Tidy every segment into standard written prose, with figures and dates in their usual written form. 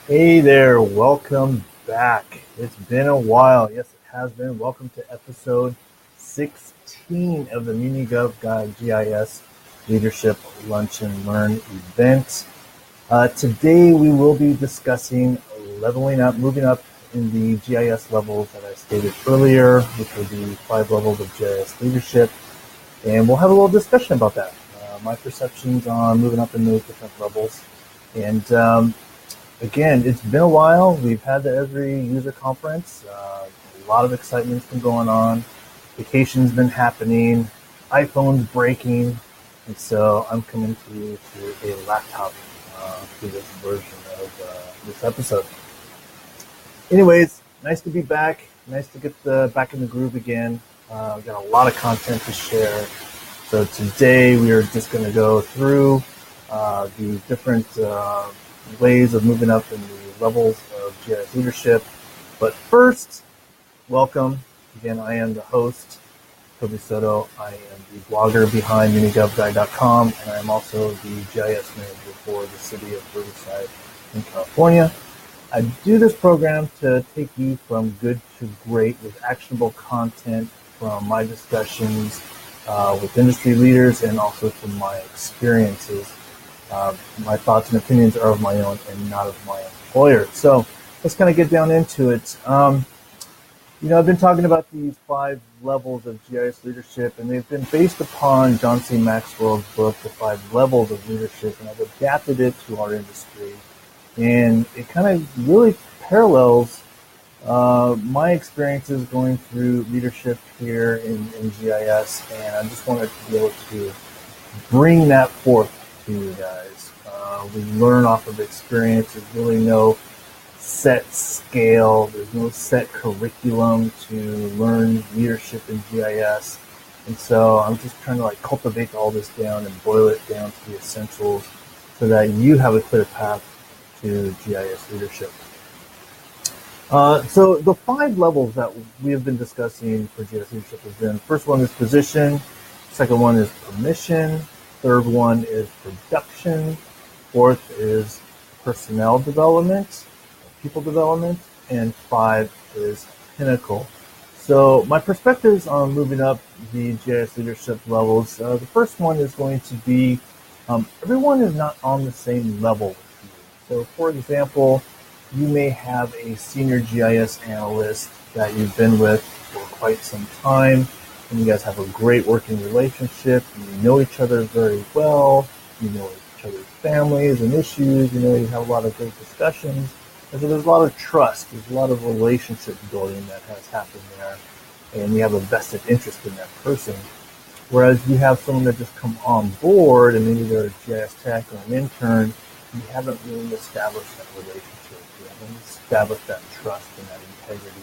Hey there, welcome back. It's been a while. Yes, it has been. Welcome to episode 16 of the MuniGov Guide GIS Leadership Lunch and Learn event. Today we will be discussing leveling up, moving up in the GIS levels that I stated earlier, which are the 5 levels of GIS leadership. And we'll have a little discussion about that. My perceptions on moving up in those different levels. And again, it's been a while. We've had the every user conference. A lot of excitement's been going on. Vacation's been happening. iPhone's breaking. And so I'm coming to you through a laptop through this version of this episode. Anyways, nice to be back. Nice to get back in the groove again. Got a lot of content to share. So today we are just going to go through the different ways of moving up in the levels of GIS leadership. But first, welcome. Again, I am the host, Toby Soto. I am the blogger behind MuniGovGuide.com, and I'm also the GIS manager for the city of Riverside in California. I do this program to take you from good to great with actionable content from my discussions with industry leaders and also from my experiences. My thoughts and opinions are of my own and not of my employer. So let's kind of get down into it. I've been talking about these 5 levels of GIS leadership, and they've been based upon John C. Maxwell's book, The 5 Levels of Leadership, and I've adapted it to our industry. And it kind of really parallels my experiences going through leadership here in GIS, and I just wanted to be able to bring that forth to you guys. We learn off of experience. There's really no set scale. There's no set curriculum to learn leadership in GIS. And so I'm just trying to cultivate all this down and boil it down to the essentials so that you have a clear path to GIS leadership. So the 5 levels that we have been discussing for GIS leadership has been, first one is position, second one is permission, third one is production, fourth is personnel development, people development, and 5 is pinnacle. So my perspectives on moving up the GIS leadership levels, the first one is going to be everyone is not on the same level with you. So for example, you may have a senior GIS analyst that you've been with for quite some time, and you guys have a great working relationship. You know each other very well. You know each other's families and issues. You have a lot of great discussions. And so there's a lot of trust. There's a lot of relationship building that has happened there, and you have a vested interest in that person. Whereas you have someone that just come on board, and maybe they're a GIS tech or an intern, you haven't really established that relationship. You haven't established that trust and that integrity.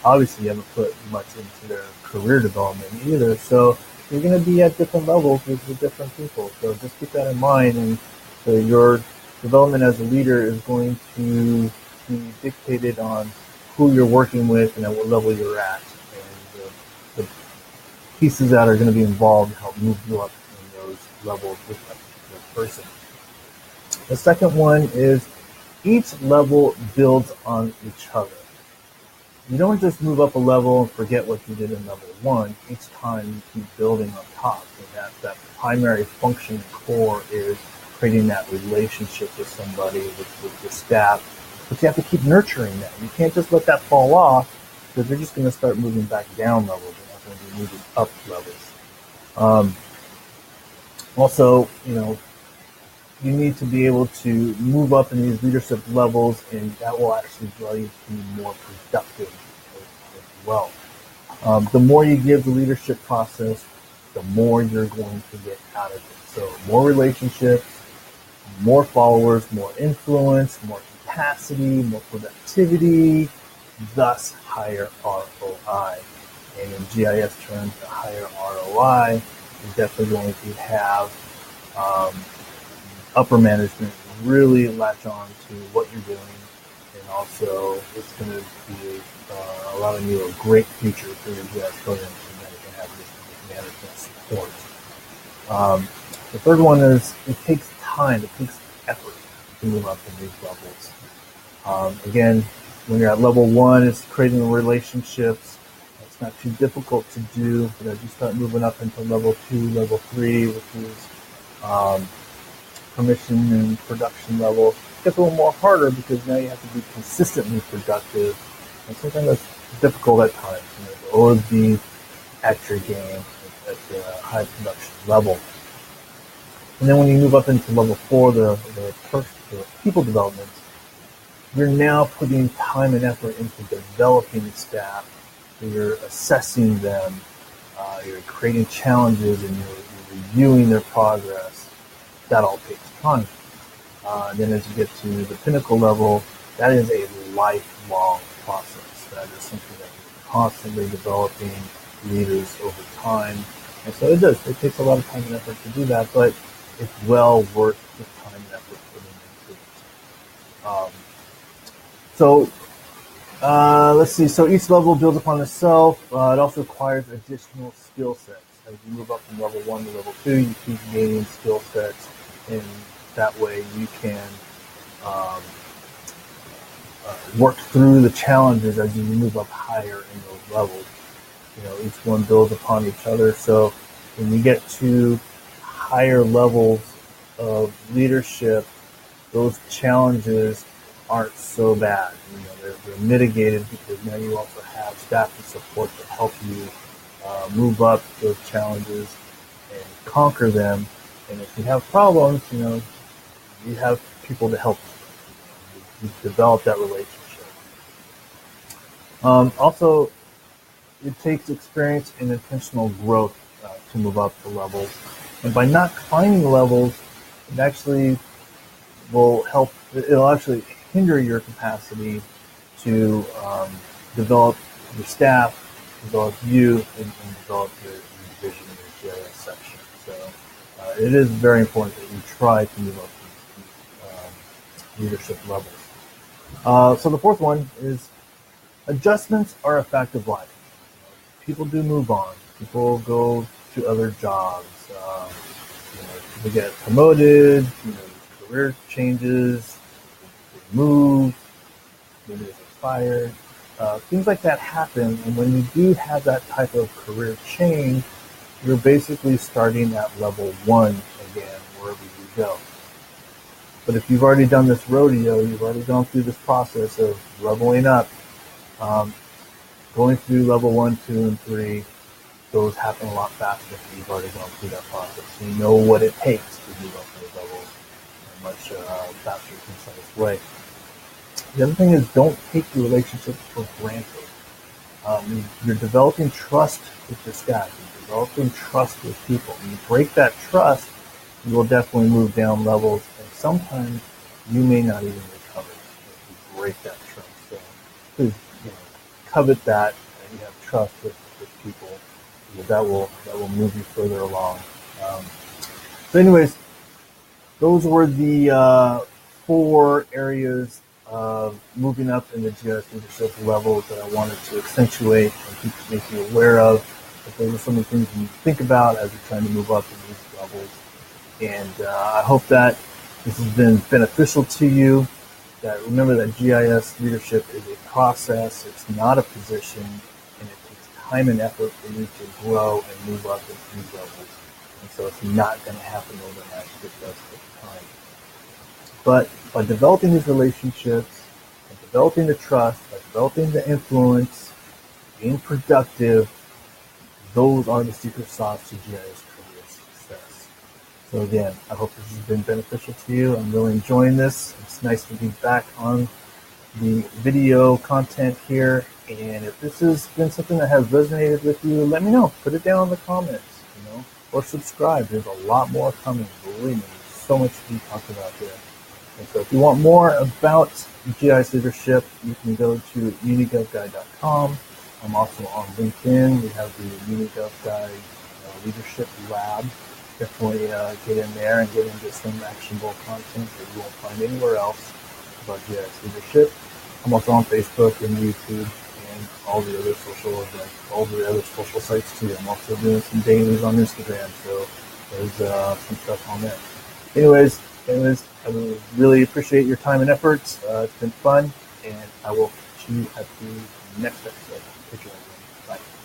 Obviously, you haven't put much into their career development either. So you're going to be at different levels with different people. So just keep that in mind. And so your development as a leader is going to be dictated on who you're working with and at what level you're at. And the pieces that are going to be involved help move you up in those levels with that particular person. The second one is each level builds on each other. You don't just move up a level and forget what you did in level 1. Each time you keep building on top. And that primary function and core is creating that relationship with somebody, with the staff. But you have to keep nurturing that. You can't just let that fall off, because they're just going to start moving back down levels. They're not going to be moving up levels. Also, you need to be able to move up in these leadership levels, and that will actually draw you to be more productive as well. The more you give the leadership process, the more you're going to get out of it. So more relationships, more followers, more influence, more capacity, more productivity, thus higher ROI. And in GIS terms, the higher ROI is definitely going to have upper management really latch on to what you're doing, and also it's going to be allowing you a great future for your GIS program, so that you can have this management support. The third one is it takes time, it takes effort. to move up in these levels. Again, when you're at level 1, it's creating relationships. It's not too difficult to do, but as you start moving up into level 2, level 3, which is permission and production level, it gets a little more harder because now you have to be consistently productive, and sometimes that's difficult at times. To always be at your game at the high production level. And then when you move up into level 4, the people development, you're now putting time and effort into developing the staff. You're assessing them, you're creating challenges, and you're reviewing their progress. That all takes time. And then as you get to the pinnacle level, that is a lifelong process. That is something that you're constantly developing leaders over time. And so it takes a lot of time and effort to do that, but it's well worth the time and effort putting into it. Let's see. So each level builds upon itself. It also requires additional skill sets. As you move up from level 1 to level 2, you keep gaining skill sets, and that way you can work through the challenges as you move up higher in those levels. Each one builds upon each other. So when you get to higher levels of leadership, those challenges aren't so bad. They're mitigated because now you also have staff and support to help you move up those challenges and conquer them. And if you have problems, you have people to help you. You develop that relationship. Also, it takes experience and intentional growth to move up the levels. And by not finding levels, it actually will help. It'll actually hinder your capacity to develop your staff, develop you, and develop your vision in your GIS section. So it is very important that you try to move up these leadership levels. So the fourth one is adjustments are a fact of life. People do move on. People go to other jobs. People get promoted. Career changes. They move. Maybe they get fired. Things like that happen. And when you do have that type of career change, you're basically starting at level 1 again, wherever you go. But if you've already done this rodeo, you've already gone through this process of leveling up, going through level 1, 2, and 3, those happen a lot faster if you've already gone through that process. So you know what it takes to move up those levels in a much faster, concise way. The other thing is, don't take your relationships for granted. You're developing trust with your staff. You're developing trust with people. When you break that trust, you will definitely move down levels, and sometimes you may not even recover if you break that trust. So please, covet that you have trust with people. That will move you further along. So anyways, those were the 4 areas of moving up in the GIS leadership levels that I wanted to accentuate and make you aware of. But those are some of the things you think about as you're trying to move up in these levels. And I hope that this has been beneficial to you. That remember that GIS leadership is a process. It's not a position, and it takes time and effort for you to grow and move up into these levels. And so it's not going to happen overnight. It does take time. But by developing these relationships, by developing the trust, by developing the influence, being productive, those are the secret sauce to GIS career success. So again, I hope this has been beneficial to you. I'm really enjoying this. It's nice to be back on the video content here. And if this has been something that has resonated with you, let me know. Put it down in the comments, or subscribe. There's a lot more coming. Believe me, there's so much to be talked about there. And so if you want more about GIS leadership, you can go to unigovguy.com. I'm also on LinkedIn. We have the UniGovGuy Leadership Lab. Definitely get in there and get into some actionable content that you won't find anywhere else about GIS leadership. I'm also on Facebook and YouTube and all the other social sites too. I'm also doing some dailies on Instagram, so there's some stuff on there. Anyways, I really appreciate your time and efforts. It's been fun, and I will catch you at the next episode. Take care, everyone. Bye.